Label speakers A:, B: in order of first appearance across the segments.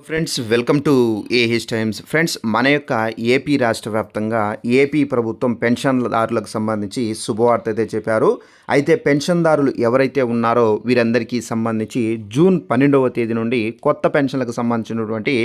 A: Friends welcome to AH times. Friends, మన యొక్క AP రాష్ట్ర వ్యాప్తంగా ఏపీ ప్రభుత్వం పెన్షన్దారులకు సంబంధించి శుభవార్త అయితే చెప్పారు. అయితే పెన్షన్దారులు ఎవరైతే ఉన్నారో వీరందరికీ సంబంధించి జూన్ 12వ తేదీ నుండి కొత్త పెన్షన్లకు సంబంధించినటువంటి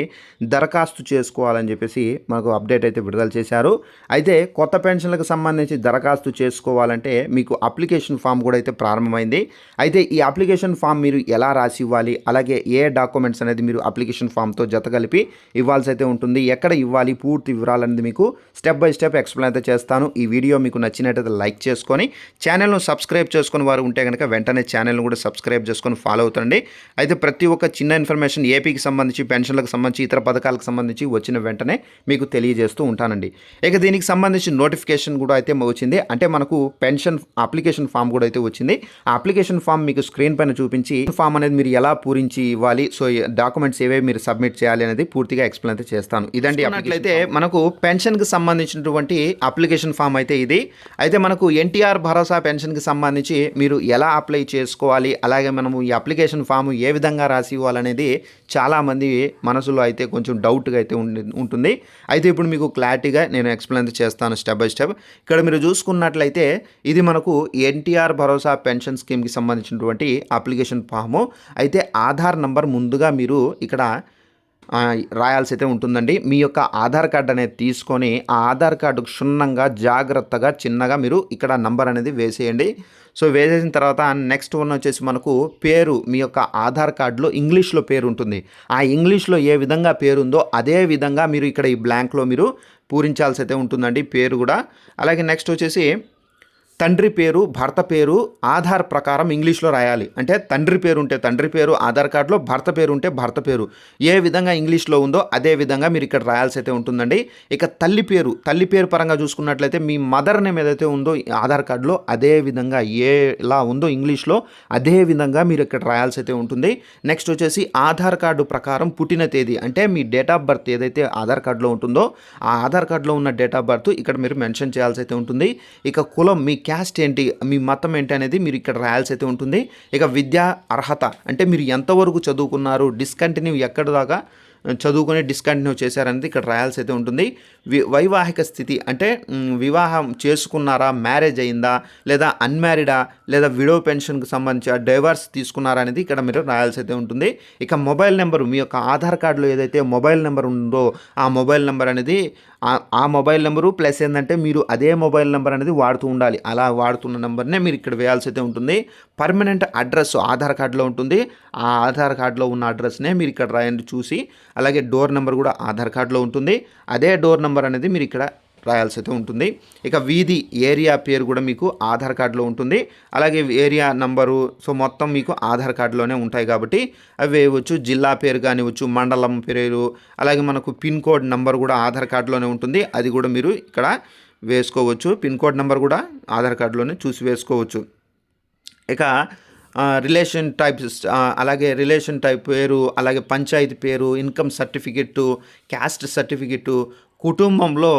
A: దరఖాస్తు చేసుకోవాలని చెప్పేసి మనకు అప్డేట్ అయితే విడుదల చేశారు. అయితే కొత్త పెన్షన్లకు సంబంధించి దరఖాస్తు చేసుకోవాలంటే మీకు అప్లికేషన్ ఫామ్ కూడా అయితే ప్రారంభమైంది. అయితే ఈ అప్లికేషన్ ఫామ్ మీరు ఎలా రాసి ఇవ్వాలి, అలాగే ఏ డాక్యుమెంట్స్ అనేది మీరు అప్లికేషన్ ఫామ్తో జత కలిపి ఇవ్వాల్సి అయితే ఉంటుంది, ఎక్కడ ఇవ్వాలి, పూర్తి వివరాలు అనేది మీకు స్టెప్ బై స్టెప్ ఎక్స్ప్లెయిన్ అయితే చేస్తాను. ఈ వీడియో మీకు నచ్చినట్టయితే లైక్ చేసుకొని ఛానల్ను సబ్స్క్రైబ్ చేసుకుని వారు ఉంటే కనుక వెంటనే ఛానల్ను కూడా సబ్స్క్రైబ్ చేసుకొని ఫాలో అవుతండి. అయితే ప్రతి ఒక్క చిన్న ఇన్ఫర్మేషన్ ఏపీకి సంబంధించి, పెన్షన్లకు సంబంధించి, ఇతర పథకాలకు సంబంధించి వచ్చిన వెంటనే మీకు తెలియజేస్తూ ఉంటానండి. ఇక దీనికి సంబంధించి నోటిఫికేషన్ కూడా అయితే వచ్చింది. అంటే మనకు పెన్షన్ అప్లికేషన్ ఫామ్ కూడా అయితే వచ్చింది. ఆ అప్లికేషన్ ఫామ్ మీకు స్క్రీన్ పైన చూపించి ఫామ్ అనేది మీరు ఎలా పూరించి ఇవ్వాలి, సో డాక్యుమెంట్స్ ఏవేవి మీరు సబ్మిట్ చేయాలి అనేది పూర్తిగా ఎక్స్ప్లెయిన్ అయితే చేస్తాను. ఇదండి అట్లయితే మనకు పెన్షన్కి సంబంధించినటువంటి అప్లికేషన్ ఫామ్ అయితే ఇది. అయితే మనకు ఎన్టీఆర్ భరోసా పెన్షన్కి సంబంధించి మీరు ఎలా అప్లై చేసుకోవాలి, అలాగే మనము ఈ అప్లికేషన్ ఫామ్ ఏ విధంగా రాసి ఇవ్వాలనేది చాలామంది మనసులో అయితే కొంచెం డౌట్గా అయితే ఉంటుంది. అయితే ఇప్పుడు మీకు క్లారిటీగా నేను ఎక్స్ప్లెయిన్ చేస్తాను స్టెప్ బై స్టెప్. ఇక్కడ మీరు చూసుకున్నట్లయితే ఇది మనకు ఎన్టీఆర్ భరోసా పెన్షన్ స్కీమ్కి సంబంధించినటువంటి అప్లికేషన్ ఫాము. అయితే ఆధార్ నంబర్ ముందుగా మీరు ఇక్కడ రాయాల్సి అయితే ఉంటుందండి. మీ యొక్క ఆధార్ కార్డు అనేది తీసుకొని ఆ ఆధార్ కార్డుకు క్షుణ్ణంగా జాగ్రత్తగా చిన్నగా మీరు ఇక్కడ నంబర్ అనేది వేసేయండి. సో వేసేసిన తర్వాత నెక్స్ట్ వన్ వచ్చేసి మనకు పేరు, మీ యొక్క ఆధార్ కార్డులో ఇంగ్లీష్లో పేరు ఉంటుంది. ఆ ఇంగ్లీష్లో ఏ విధంగా పేరు ఉందో అదే విధంగా మీరు ఇక్కడ ఈ బ్లాంక్లో మీరు పూరించాల్సి అయితే ఉంటుందండి పేరు కూడా. అలాగే నెక్స్ట్ వచ్చేసి తండ్రి పేరు, భర్త పేరు ఆధార్ ప్రకారం ఇంగ్లీష్లో రాయాలి. అంటే తండ్రి పేరు ఉంటే తండ్రి పేరు ఆధార్ కార్డులో, భర్త పేరు ఉంటే భర్త పేరు ఏ విధంగా ఇంగ్లీష్లో ఉందో అదే విధంగా మీరు ఇక్కడ రాయాల్సి అయితే ఉంటుందండి. ఇక తల్లి పేరు పరంగా చూసుకున్నట్లయితే మీ మదర్ నేమ్ ఏదైతే ఉందో ఆధార్ కార్డులో అదే విధంగా ఎలా ఉందో ఇంగ్లీష్లో అదే విధంగా మీరు ఇక్కడ రాయాల్సి అయితే ఉంటుంది. నెక్స్ట్ వచ్చేసి ఆధార్ కార్డు ప్రకారం పుట్టిన తేదీ, అంటే మీ డేట్ ఆఫ్ బర్త్ ఏదైతే ఆధార్ కార్డులో ఉంటుందో ఆ ఆధార్ కార్డులో ఉన్న డేట్ ఆఫ్ బర్త్ ఇక్కడ మీరు మెన్షన్ చేయాల్సి అయితే ఉంటుంది. ఇక కులం, మీ క్యాస్ట్ ఏంటి, మీ మతం ఏంటి అనేది మీరు ఇక్కడ రాయాల్సి అయితే ఉంటుంది. ఇక విద్యా అర్హత, అంటే మీరు ఎంతవరకు చదువుకున్నారు, డిస్కంటిన్యూ ఎక్కడ దాకా చదువుకొని డిస్కంటిన్యూ చేశారనేది ఇక్కడ రాయాల్సి అయితే ఉంటుంది. వైవాహిక స్థితి, అంటే వివాహం చేసుకున్నారా, మ్యారేజ్ అయిందా, లేదా అన్మ్యారీడా, లేదా విడో పెన్షన్కి సంబంధించి డైవర్స్ తీసుకున్నారా అనేది ఇక్కడ మీరు రాయాల్సి అయితే ఉంటుంది. ఇక మొబైల్ నెంబరు, మీ యొక్క ఆధార్ కార్డులో ఏదైతే మొబైల్ నెంబర్ ఉందో ఆ మొబైల్ నెంబర్ అనేది ఆ మొబైల్ నెంబరు ప్లస్ ఏంటంటే మీరు అదే మొబైల్ నెంబర్ అనేది వాడుతూ ఉండాలి. అలా వాడుతున్న నెంబర్నే మీరు ఇక్కడ వేయాల్సి అయితే ఉంటుంది. పర్మనెంట్ అడ్రస్ ఆధార్ కార్డులో ఉంటుంది. ఆ ఆధార్ కార్డులో ఉన్న అడ్రస్నే మీరు ఇక్కడ రాయండి చూసి. అలాగే డోర్ నెంబర్ కూడా ఆధార్ కార్డులో ఉంటుంది. అదే డోర్ నెంబర్ అనేది మీరు ఇక్కడ రాయాల్సి అయితే ఉంటుంది. ఇక వీధి, ఏరియా పేరు కూడా మీకు ఆధార్ కార్డులో ఉంటుంది. అలాగే ఏరియా నంబరు, సో మొత్తం మీకు ఆధార్ కార్డులోనే ఉంటాయి కాబట్టి అవి వేయవచ్చు. జిల్లా పేరు కానివచ్చు, మండలం పేరు, అలాగే మనకు పిన్ కోడ్ నెంబర్ కూడా ఆధార్ కార్డులోనే ఉంటుంది. అది కూడా మీరు ఇక్కడ వేసుకోవచ్చు. పిన్ కోడ్ నెంబర్ కూడా ఆధార్ కార్డులోనే చూసి వేసుకోవచ్చు. ఇక రిలేషన్ టైప్స్, అలాగే రిలేషన్ టైప్ పేరు, అలాగే పంచాయతీ పేరు, ఇన్కమ్ సర్టిఫికెట్టు, క్యాస్ట్ సర్టిఫికెట్టు, కుటుంబంలో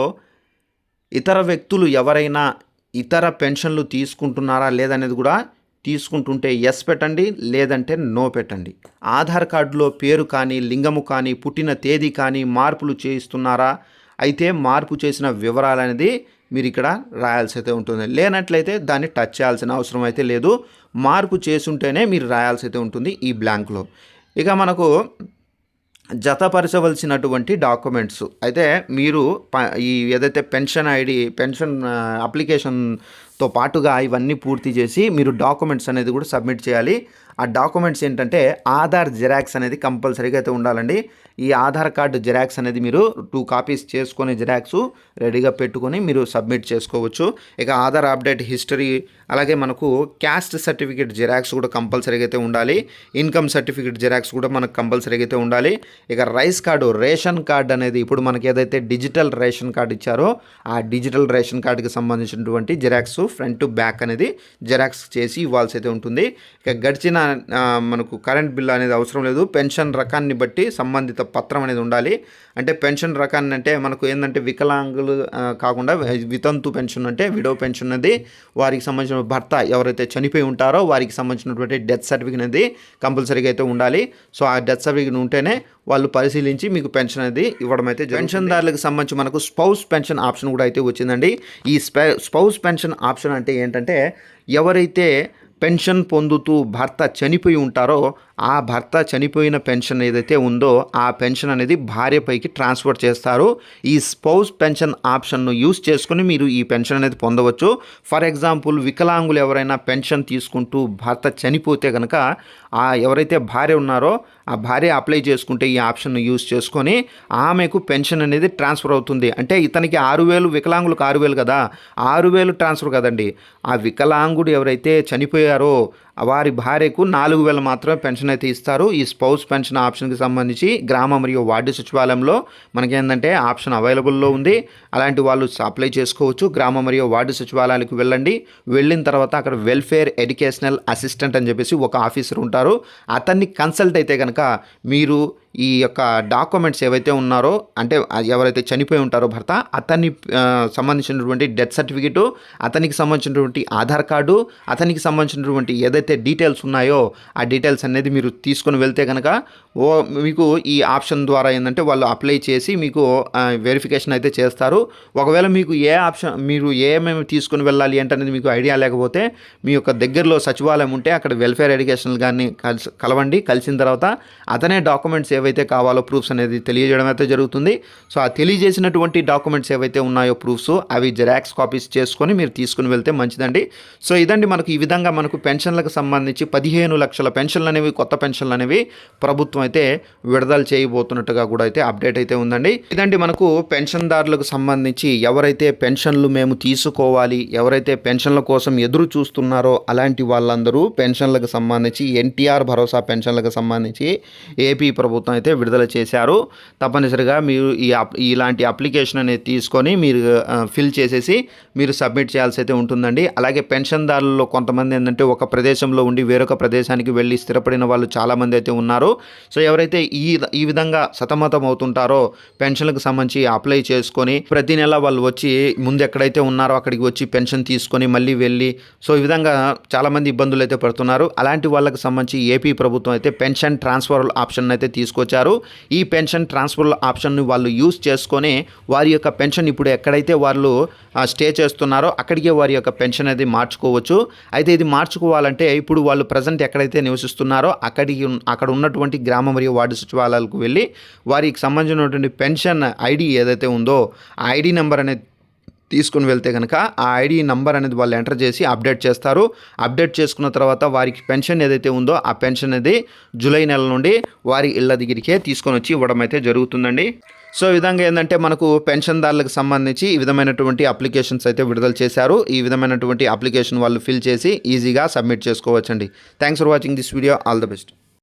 A: ఇతర వ్యక్తులు ఎవరైనా ఇతర పెన్షన్లు తీసుకుంటున్నారా లేదనేది కూడా తీసుకుంటుంటే ఎస్ పెట్టండి, లేదంటే నో పెట్టండి. ఆధార్ కార్డులో పేరు కానీ, లింగము కానీ, పుట్టిన తేదీ కానీ మార్పులు చేయిస్తున్నారా, అయితే మార్పు చేసిన వివరాలు అనేది మీరు ఇక్కడ రాయాల్సి అయితే ఉంటుంది. లేనట్లయితే దాన్ని టచ్ చేయాల్సిన అవసరం అయితే లేదు. మార్పు చేసుంటేనే మీరు రాయాల్సి అయితే ఉంటుంది ఈ బ్లాంక్లో. ఇక మనకు జతపరచవలసినటువంటి డాక్యుమెంట్స్ అయితే మీరు ఈ ఏదైతే పెన్షన్ ఐడి, పెన్షన్ అప్లికేషన్తో పాటుగా ఇవన్నీ పూర్తి చేసి మీరు డాక్యుమెంట్స్ అనేది కూడా సబ్మిట్ చేయాలి. ఆ డాక్యుమెంట్స్ ఏంటంటే ఆధార్ జిరాక్స్ అనేది కంపల్సరీగా అయితే ఉండాలండి. ఈ ఆధార్ కార్డు జిరాక్స్ అనేది మీరు 2 కాపీస్ చేసుకొని జిరాక్స్ రెడీగా పెట్టుకొని మీరు సబ్మిట్ చేసుకోవచ్చు. ఇక ఆధార్ అప్డేట్ హిస్టరీ, అలాగే మనకు క్యాస్ట్ సర్టిఫికేట్ జిరాక్స్ కూడా కంపల్సరీగా అయితే ఉండాలి. ఇన్కమ్ సర్టిఫికేట్ జిరాక్స్ కూడా మనకు కంపల్సరీగా అయితే ఉండాలి. ఇక రైస్ కార్డు, రేషన్ కార్డు అనేది ఇప్పుడు మనకి ఏదైతే డిజిటల్ రేషన్ కార్డు ఇచ్చారో ఆ డిజిటల్ రేషన్ కార్డుకి సంబంధించినటువంటి జిరాక్స్ ఫ్రంట్ టు బ్యాక్ అనేది జిరాక్స్ చేసి ఇవ్వాల్సి అయితే ఉంటుంది. ఇక గడిచిన మనకు కరెంట్ బిల్ అనేది అవసరం లేదు. పెన్షన్ రకాన్ని బట్టి సంబంధిత పత్రం అనేది ఉండాలి. అంటే పెన్షన్ రకాన్ని అంటే మనకు ఏంటంటే వికలాంగులు కాకుండా వితంతు పెన్షన్ అంటే విడో పెన్షన్ అనేది వారికి సంబంధించిన భర్త ఎవరైతే చనిపోయి ఉంటారో వారికి సంబంధించినటువంటి డెత్ సర్టిఫికేట్ అనేది కంపల్సరీగా అయితే ఉండాలి. సో ఆ డెత్ సర్టిఫికేట్ ఉంటేనే వాళ్ళు పరిశీలించి మీకు పెన్షన్ అనేది ఇవ్వడం అయితే పెన్షన్దారులకు సంబంధించి మనకు స్పౌస్ పెన్షన్ ఆప్షన్ కూడా అయితే వచ్చిందండి. ఈ స్పౌస్ పెన్షన్ ఆప్షన్ అంటే ఏంటంటే ఎవరైతే పెన్షన్ పొందుతూ భర్త చనిపోయి ఉంటారో ఆ భర్త చనిపోయిన పెన్షన్ ఏదైతే ఉందో ఆ పెన్షన్ అనేది భార్యపైకి ట్రాన్స్ఫర్ చేస్తారు. ఈ స్పౌస్ పెన్షన్ ఆప్షన్ను యూస్ చేసుకుని మీరు ఈ పెన్షన్ అనేది పొందవచ్చు. ఫర్ ఎగ్జాంపుల్ వికలాంగులు ఎవరైనా పెన్షన్ తీసుకుంటూ భర్త చనిపోతే కనుక ఆ ఎవరైతే భార్య ఉన్నారో ఆ భార్య అప్లై చేసుకుంటే ఈ ఆప్షన్ను యూస్ చేసుకొని ఆమెకు పెన్షన్ అనేది ట్రాన్స్ఫర్ అవుతుంది. అంటే ఇతనికి 6,000 వికలాంగులకు 6,000 కదా, 6,000 ట్రాన్స్ఫర్ కదండి. ఆ వికలాంగుడు ఎవరైతే చనిపోయారో వారి భార్యకు 4,000 మాత్రమే పెన్షన్ అయితే ఇస్తారు. ఈ స్పౌస్ పెన్షన్ ఆప్షన్కి సంబంధించి గ్రామ మరియు వార్డు సచివాలయంలో మనకేంటంటే ఆప్షన్ అవైలబుల్లో ఉంది. అలాంటి వాళ్ళు అప్లై చేసుకోవచ్చు. గ్రామ మరియు వార్డు సచివాలయాలకు వెళ్ళండి. వెళ్ళిన తర్వాత అక్కడ వెల్ఫేర్ ఎడ్యుకేషనల్ అసిస్టెంట్ అని చెప్పేసి ఒక ఆఫీసర్ ఉంటారు. అతన్ని కన్సల్ట్ అయితే కనుక మీరు ఈ యొక్క డాక్యుమెంట్స్ ఏవైతే ఉన్నారో అంటే ఎవరైతే చనిపోయి ఉంటారో భర్త అతన్ని సంబంధించినటువంటి డెత్ సర్టిఫికేటు, అతనికి సంబంధించినటువంటి ఆధార్ కార్డు, అతనికి సంబంధించినటువంటి ఏదైతే డీటెయిల్స్ ఉన్నాయో ఆ డీటెయిల్స్ అనేది మీరు తీసుకొని వెళ్తే కనుక మీకు ఈ ఆప్షన్ ద్వారా ఏంటంటే వాళ్ళు అప్లై చేసి మీకు వెరిఫికేషన్ అయితే చేస్తారు. ఒకవేళ మీకు ఏ ఆప్షన్ మీరు ఏమేమి తీసుకుని వెళ్ళాలి ఏంటనేది మీకు ఐడియా లేకపోతే మీ యొక్క దగ్గరలో సచివాలయం ఉంటే అక్కడ వెల్ఫేర్ ఎడ్యుకేషనల్ కానీ కలవండి. కలిసిన తర్వాత అతనే డాక్యుమెంట్స్ ఏవైతే కావాలో ప్రూఫ్స్ అనేది తెలియజేయడం అయితే జరుగుతుంది. సో ఆ తెలియజేసినటువంటి డాక్యుమెంట్స్ ఏవైతే ఉన్నాయో ప్రూఫ్స్ అవి జెరాక్స్ కాపీస్ చేసుకొని మీరు తీసుకుని వెళ్తే మంచిదండి. సో ఇదండి మనకు ఈ విధంగా మనకు పెన్షన్లకు సంబంధించి 15 లక్షల పెన్షన్లు అనేవి కొత్త పెన్షన్లు అనేవి ప్రభుత్వం అయితే విడుదల చేయబోతున్నట్టుగా కూడా అయితే అప్డేట్ అయితే ఉందండి. ఇదండి మనకు పెన్షన్దారులకు సంబంధించి ఎవరైతే పెన్షన్లు మేము తీసుకోవాలి, ఎవరైతే పెన్షన్ల కోసం ఎదురు చూస్తున్నారో అలాంటి వాళ్ళందరూ పెన్షన్లకు సంబంధించి ఎన్టీఆర్ భరోసా పెన్షన్లకు సంబంధించి ఏపీ ప్రభుత్వం అయితే విడుదల చేశారు. తప్పనిసరిగా మీరు ఇలాంటి అప్లికేషన్ అనేది తీసుకొని మీరు ఫిల్ చేసేసి మీరు సబ్మిట్ చేయాల్సి అయితే ఉంటుందండి. అలాగే పెన్షన్దారులలో కొంతమంది ఏంటంటే ఒక ప్రదేశంలో ఉండి వేరొక ప్రదేశానికి వెళ్ళి స్థిరపడిన వాళ్ళు చాలామంది అయితే ఉన్నారు. సో ఎవరైతే ఈ విధంగా సతమతం అవుతుంటారో పెన్షన్లకు సంబంధించి అప్లై చేసుకొని ప్రతి నెల వాళ్ళు వచ్చి ముందు ఎక్కడైతే ఉన్నారో అక్కడికి వచ్చి పెన్షన్ తీసుకొని మళ్ళీ వెళ్ళి సో ఈ విధంగా చాలామంది ఇబ్బందులు అయితే పడుతున్నారు. అలాంటి వాళ్ళకి సంబంధించి ఏపీ ప్రభుత్వం అయితే పెన్షన్ ట్రాన్స్ఫర్ ఆప్షన్ అయితే తీసుకొచ్చారు. ఈ పెన్షన్ ట్రాన్స్ఫర్ ఆప్షన్ని వాళ్ళు యూస్ చేసుకొని వారి యొక్క పెన్షన్ ఇప్పుడు ఎక్కడైతే వాళ్ళు స్టే చేస్తున్నారో అక్కడికే వారి యొక్క పెన్షన్ అనేది మార్చుకోవచ్చు. అయితే ఇది మార్చుకోవాలంటే ఇప్పుడు వాళ్ళు ప్రజెంట్ ఎక్కడైతే నివసిస్తున్నారో అక్కడ ఉన్నటువంటి గ్రామ మరియు వార్డు సచివాలయాలకు వెళ్ళి వారికి సంబంధించినటువంటి పెన్షన్ ఐడి ఏదైతే ఉందో ఆ ఐడి నెంబర్ అనేది తీసుకుని వెళ్తే కనుక ఆ ఐడి నంబర్ అనేది వాళ్ళు ఎంటర్ చేసి అప్డేట్ చేస్తారు. అప్డేట్ చేసుకున్న తర్వాత వారికి పెన్షన్ ఏదైతే ఉందో ఆ పెన్షన్ అనేది జూలై నెల నుండి వారి ఇళ్ళ దగ్గరికే తీసుకొని వచ్చి ఇవ్వడం అయితే జరుగుతుందండి. సో ఈ విధంగా ఏంటంటే మనకు పెన్షన్దారులకు సంబంధించి ఈ విధమైనటువంటి అప్లికేషన్స్ అయితే విడుదల చేశారు. ఈ విధమైనటువంటి అప్లికేషన్ వాళ్ళు ఫిల్ చేసి ఈజీగా సబ్మిట్ చేసుకోవచ్చండి. Thanks for watching this video. All the best.